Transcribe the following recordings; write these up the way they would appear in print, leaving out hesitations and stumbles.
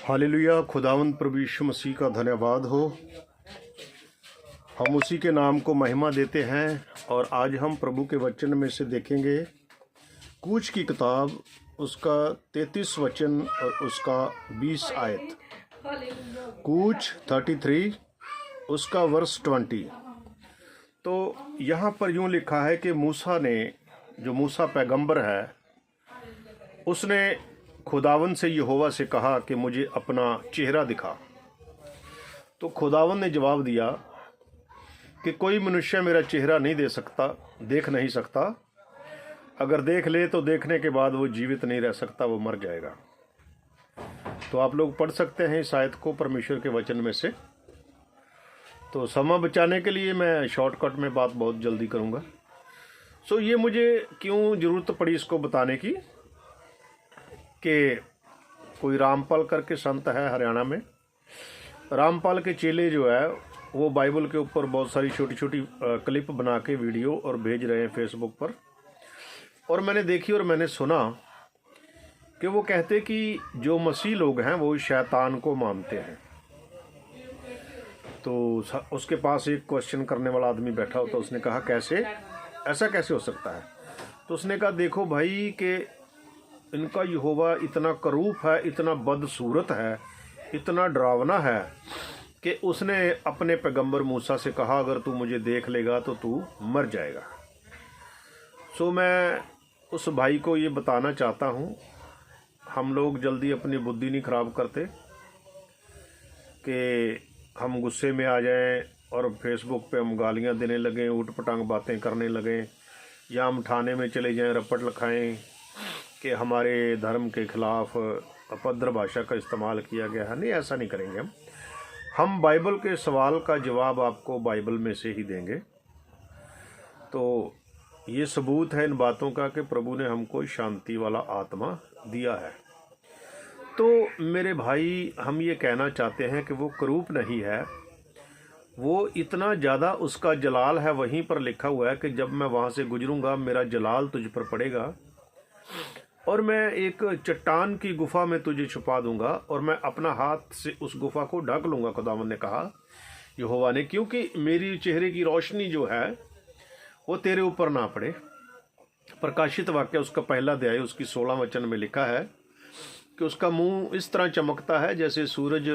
Hallelujah. खुदावंद प्रभु यीशु मसीह का धन्यवाद हो। हम उसी के नाम को महिमा देते हैं और आज हम प्रभु के वचन में से देखेंगे कूच की किताब, उसका 33 वचन और उसका 20 आयत। कूच 33 उसका वर्स 20। तो यहाँ पर यूँ लिखा है कि मूसा ने, जो मूसा पैगंबर है, उसने खुदावंद से यहोवा से कहा कि मुझे अपना चेहरा दिखा। तो खुदावंद ने जवाब दिया कि कोई मनुष्य मेरा चेहरा नहीं देख नहीं सकता। अगर देख ले तो देखने के बाद वो जीवित नहीं रह सकता, वो मर जाएगा। तो आप लोग पढ़ सकते हैं इस आयत को परमेश्वर के वचन में से। तो समय बचाने के लिए मैं शॉर्टकट में बात बहुत जल्दी करूँगा। सो ये मुझे क्यों ज़रूरत पड़ी इसको बताने की कि कोई रामपाल करके संत है हरियाणा में। रामपाल के चेले जो है वो बाइबल के ऊपर बहुत सारी छोटी छोटी क्लिप बना के वीडियो और भेज रहे हैं फेसबुक पर। और मैंने देखी और मैंने सुना कि वो कहते कि जो मसीह लोग हैं वो शैतान को मानते हैं। तो उसके पास एक क्वेश्चन करने वाला आदमी बैठा हो, तो उसने कहा कैसे, ऐसा कैसे हो सकता है? तो उसने कहा देखो भाई कि इनका यहोवा इतना करूप है, इतना बदसूरत है, इतना डरावना है कि उसने अपने पैगंबर मूसा से कहा अगर तू मुझे देख लेगा तो तू मर जाएगा। सो मैं उस भाई को ये बताना चाहता हूँ, हम लोग जल्दी अपनी बुद्धि नहीं खराब करते कि हम गुस्से में आ जाएं और फेसबुक पे हम गालियाँ देने लगें, ऊट पटांग बातें करने लगें, या हम थाने में चले जाएं, रपट लिखाएं कि हमारे धर्म के खिलाफ अभद्र भाषा का इस्तेमाल किया गया है। नहीं, ऐसा नहीं करेंगे हम बाइबल के सवाल का जवाब आपको बाइबल में से ही देंगे। तो ये सबूत है इन बातों का कि प्रभु ने हमको शांति वाला आत्मा दिया है। तो मेरे भाई, हम ये कहना चाहते हैं कि वो करूप नहीं है, वो इतना ज़्यादा उसका जलाल है। वहीं पर लिखा हुआ है कि जब मैं वहाँ से गुजरूँगा मेरा जलाल तुझ पर पड़ेगा और मैं एक चट्टान की गुफा में तुझे छुपा दूंगा और मैं अपना हाथ से उस गुफा को ढक लूँगा, खुदावंद ने कहा, यहोवा ने, क्योंकि मेरी चेहरे की रोशनी जो है वो तेरे ऊपर ना पड़े। प्रकाशित वाक्य उसका पहला अध्याय उसकी 16 वचन में लिखा है कि उसका मुंह इस तरह चमकता है जैसे सूरज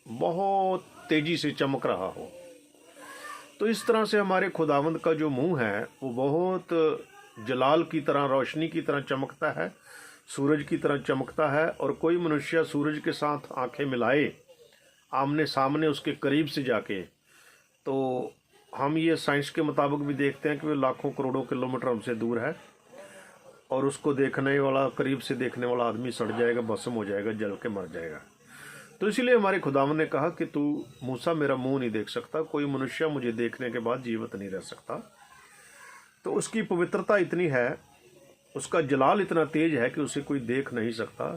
बहुत तेजी से चमक रहा हो। तो इस तरह से हमारे खुदावंद का जो मुंह है वो बहुत जलाल की तरह, रोशनी की तरह चमकता है, सूरज की तरह चमकता है। और कोई मनुष्य सूरज के साथ आंखें मिलाए आमने सामने उसके करीब से जाके, तो हम ये साइंस के मुताबिक भी देखते हैं कि वो लाखों करोड़ों किलोमीटर हमसे दूर है और उसको देखने वाला, करीब से देखने वाला आदमी सड़ जाएगा, भस्म हो जाएगा, जल के मर जाएगा। तो इसलिए हमारे खुदावंद ने कहा कि तू मूसा मेरा मुंह नहीं देख सकता, कोई मनुष्य मुझे देखने के बाद जीवित नहीं रह सकता। तो उसकी पवित्रता इतनी है, उसका जलाल इतना तेज है कि उसे कोई देख नहीं सकता।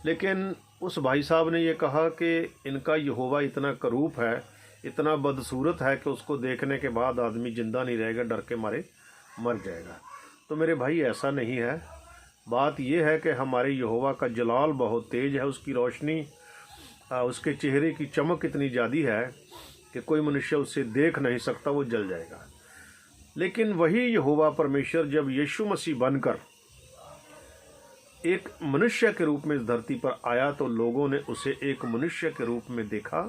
लेकिन उस भाई साहब ने ये कहा कि इनका यहोवा इतना करूप है, इतना बदसूरत है कि उसको देखने के बाद आदमी जिंदा नहीं रहेगा, डर के मारे मर जाएगा। तो मेरे भाई, ऐसा नहीं है। बात यह है कि हमारे यहोवा का जलाल बहुत तेज है, उसकी रोशनी, उसके चेहरे की चमक इतनी ज़्यादा है कि कोई मनुष्य उसे देख नहीं सकता, वो जल जाएगा। लेकिन वही यहोवा परमेश्वर जब यीशु मसीह बनकर एक मनुष्य के रूप में इस धरती पर आया तो लोगों ने उसे एक मनुष्य के रूप में देखा।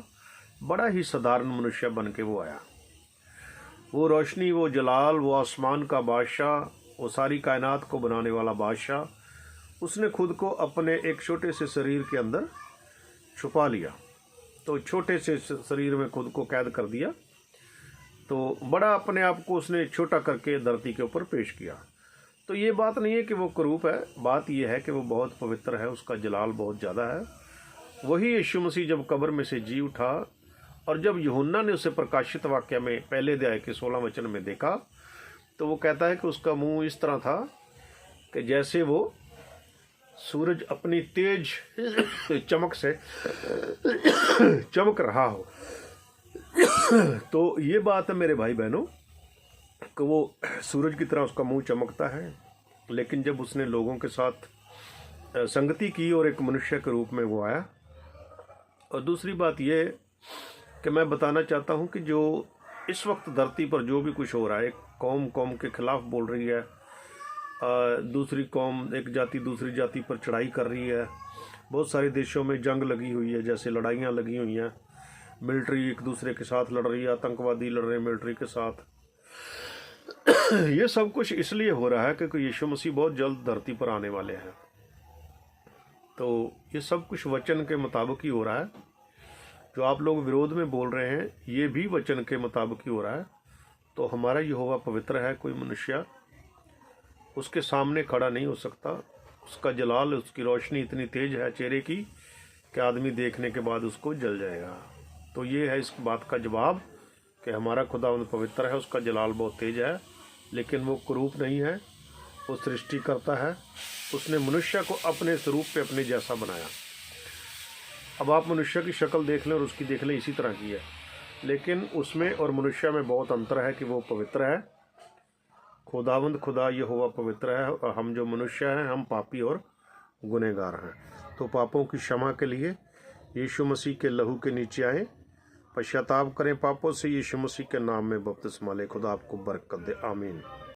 बड़ा ही साधारण मनुष्य बन के वो आया। वो रोशनी, वो जलाल, वो आसमान का बादशाह, वो सारी कायनात को बनाने वाला बादशाह, उसने खुद को अपने एक छोटे से शरीर के अंदर छुपा लिया। तो छोटे से शरीर में खुद को कैद कर दिया। तो बड़ा अपने आप को उसने छोटा करके धरती के ऊपर पेश किया। तो ये बात नहीं है कि वो करूप है, बात ये है कि वो बहुत पवित्र है, उसका जलाल बहुत ज़्यादा है। वही यीशु मसीह जब कब्र में से जी उठा और जब यूहन्ना ने उसे प्रकाशित वाक्य में पहले अध्याय के 16 वचन में देखा, तो वो कहता है कि उसका मुंह इस तरह था कि जैसे वो सूरज अपनी तेज चमक से चमक रहा हो। तो ये बात है मेरे भाई बहनों कि वो सूरज की तरह उसका मुंह चमकता है। लेकिन जब उसने लोगों के साथ संगति की और एक मनुष्य के रूप में वो आया, और दूसरी बात ये कि मैं बताना चाहता हूँ कि जो इस वक्त धरती पर जो भी कुछ हो रहा है, एक कौम कौम के खिलाफ बोल रही है, दूसरी कौम, एक जाति दूसरी जाति पर चढ़ाई कर रही है, बहुत सारे देशों में जंग लगी हुई है, जैसे लड़ाइयाँ लगी हुई हैं, मिलिट्री एक दूसरे के साथ लड़ रही है, आतंकवादी लड़ रहे हैं मिलिट्री के साथ। ये सब कुछ इसलिए हो रहा है क्योंकि यीशु मसीह बहुत जल्द धरती पर आने वाले हैं। तो ये सब कुछ वचन के मुताबिक ही हो रहा है। जो आप लोग विरोध में बोल रहे हैं ये भी वचन के मुताबिक ही हो रहा है। तो हमारा यहोवा पवित्र है, कोई मनुष्य उसके सामने खड़ा नहीं हो सकता। उसका जलाल, उसकी रोशनी इतनी तेज है चेहरे की कि आदमी देखने के बाद उसको जल जाएगा। तो ये है इस बात का जवाब कि हमारा खुदावंद पवित्र है, उसका जलाल बहुत तेज है, लेकिन वो कुरूप नहीं है, वो सृष्टि करता है। उसने मनुष्य को अपने स्वरूप पे अपने जैसा बनाया। अब आप मनुष्य की शक्ल देख लें और उसकी देख लें, इसी तरह की है, लेकिन उसमें और मनुष्य में बहुत अंतर है कि वो पवित्र है। खुदावंद खुदा यहोवा पवित्र है और हम जो मनुष्य हैं हम पापी और गुनहगार हैं। तो पापों की क्षमा के लिए यीशु मसीह के लहू के नीचे आए, पश्चाताप करें पापों से, यीशु मसीह के नाम में बपतिस्मा लें। खुदा आपको बरकत दे, आमीन।